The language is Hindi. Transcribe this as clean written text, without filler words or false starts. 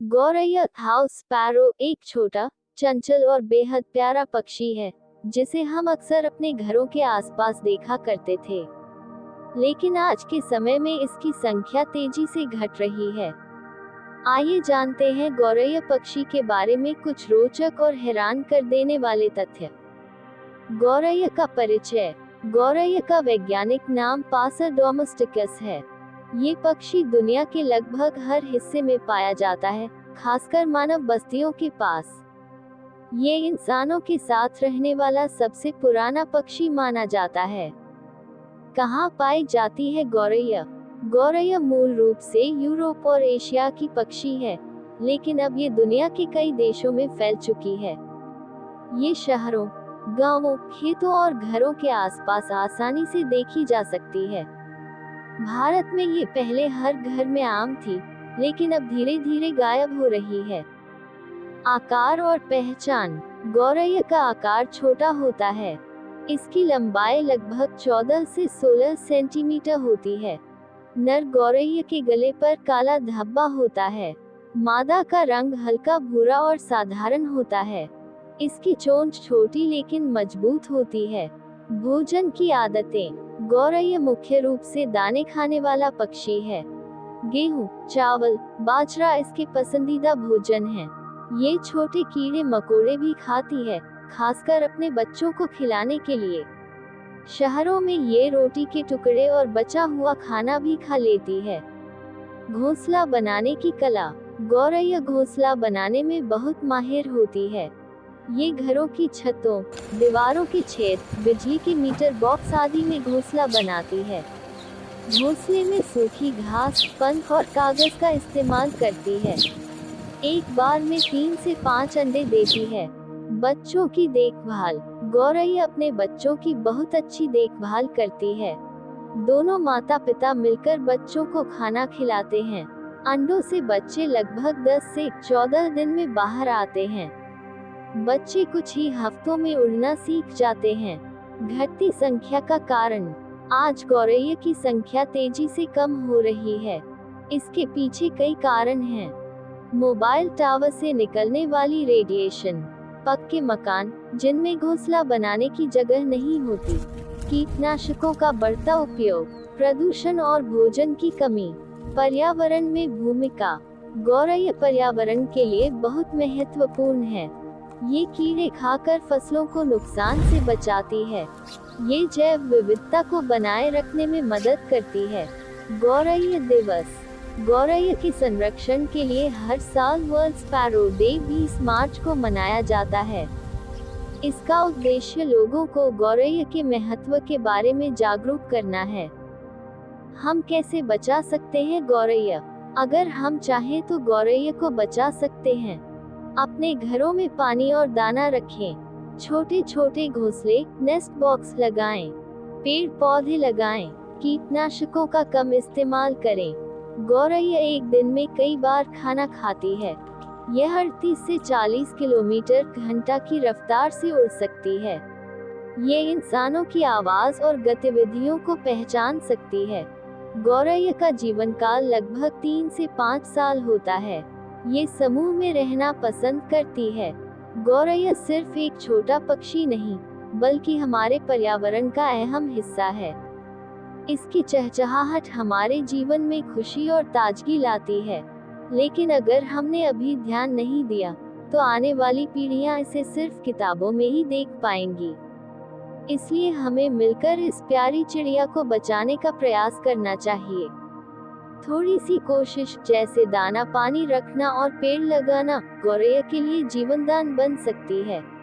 गौरैया हाउस स्पैरो एक छोटा, चंचल और बेहद प्यारा पक्षी है जिसे हम अक्सर अपने घरों के आसपास देखा करते थे। लेकिन आज के समय में इसकी संख्या तेजी से घट रही है। आइए जानते हैं गौरैया पक्षी के बारे में कुछ रोचक और हैरान कर देने वाले तथ्य। गौरैया का परिचय। गौरैया का वैज्ञानिक नाम पासर डोमेस्टिकस है। ये पक्षी दुनिया के लगभग हर हिस्से में पाया जाता है, खासकर मानव बस्तियों के पास। ये इंसानों के साथ रहने वाला सबसे पुराना पक्षी माना जाता है। कहाँ पाई जाती है गौरैया? गौरैया मूल रूप से यूरोप और एशिया की पक्षी है, लेकिन अब ये दुनिया के कई देशों में फैल चुकी है। ये शहरों, गांवों, खेतों और घरों के आसपास आसानी से देखी जा सकती है। भारत में ये पहले हर घर में आम थी, लेकिन अब धीरे धीरे गायब हो रही है। आकार और पहचान। गौरैया का आकार छोटा होता है। इसकी लंबाई लगभग 14 से 16 सेंटीमीटर होती है। नर गौरैया के गले पर काला धब्बा होता है। मादा का रंग हल्का भूरा और साधारण होता है। इसकी चोंच छोटी लेकिन मजबूत होती है। भोजन की आदतें। गौरैया मुख्य रूप से दाने खाने वाला पक्षी है। गेहूं, चावल, बाजरा इसके पसंदीदा भोजन हैं। ये छोटे कीड़े मकोड़े भी खाती है, खासकर अपने बच्चों को खिलाने के लिए। शहरों में ये रोटी के टुकड़े और बचा हुआ खाना भी खा लेती है। घोंसला बनाने की कला। गौरैया घोंसला बनाने में बहुत माहिर होती है। ये घरों की छतों, दीवारों के छेद, बिजली के मीटर बॉक्स आदि में घोंसला बनाती है। घोंसले में सूखी घास, पंख और कागज का इस्तेमाल करती है। एक बार में 3 से 5 अंडे देती है। बच्चों की देखभाल। गौरैया अपने बच्चों की बहुत अच्छी देखभाल करती है। दोनों माता पिता मिलकर बच्चों को खाना खिलाते हैं। अंडों से बच्चे लगभग 10 से 14 दिन में बाहर आते हैं। बच्चे कुछ ही हफ्तों में उड़ना सीख जाते हैं। घटती संख्या का कारण। आज गौरैया की संख्या तेजी से कम हो रही है। इसके पीछे कई कारण हैं। मोबाइल टावर से निकलने वाली रेडिएशन, पक्के मकान जिनमें घोंसला बनाने की जगह नहीं होती, कीटनाशकों का बढ़ता उपयोग, प्रदूषण और भोजन की कमी। पर्यावरण में भूमिका। गौरैया पर्यावरण के लिए बहुत महत्वपूर्ण है। ये कीड़े खाकर फसलों को नुकसान से बचाती है। ये जैव विविधता को बनाए रखने में मदद करती है। गौरैया दिवस। गौरैया के संरक्षण के लिए हर साल वर्ल्ड स्पैरो डे 20 मार्च को मनाया जाता है। इसका उद्देश्य लोगों को गौरैया के महत्व के बारे में जागरूक करना है। हम कैसे बचा सकते हैं गौरैया? अगर हम चाहें तो गौरैया को बचा सकते हैं। अपने घरों में पानी और दाना रखें। छोटे छोटे घोंसले, नेस्ट बॉक्स लगाएं। पेड़ पौधे लगाएं। कीटनाशकों का कम इस्तेमाल करें। गौरैया एक दिन में कई बार खाना खाती है। यह 38 से 40 किलोमीटर घंटा की रफ्तार से उड़ सकती है। ये इंसानों की आवाज और गतिविधियों को पहचान सकती है। गौरैया का जीवन काल लगभग 3 से 5 साल होता है। ये समूह में रहना पसंद करती है। गौरैया सिर्फ एक छोटा पक्षी नहीं, बल्कि हमारे पर्यावरण का अहम हिस्सा है। इसकी चहचहाहट हमारे जीवन में खुशी और ताजगी लाती है। लेकिन अगर हमने अभी ध्यान नहीं दिया, तो आने वाली पीढ़ियां इसे सिर्फ किताबों में ही देख पाएंगी। इसलिए हमें मिलकर इस प्यारी चिड़िया को बचाने का प्रयास करना चाहिए। थोड़ी सी कोशिश, जैसे दाना पानी रखना और पेड़ लगाना, गौरैया के लिए जीवनदान बन सकती है।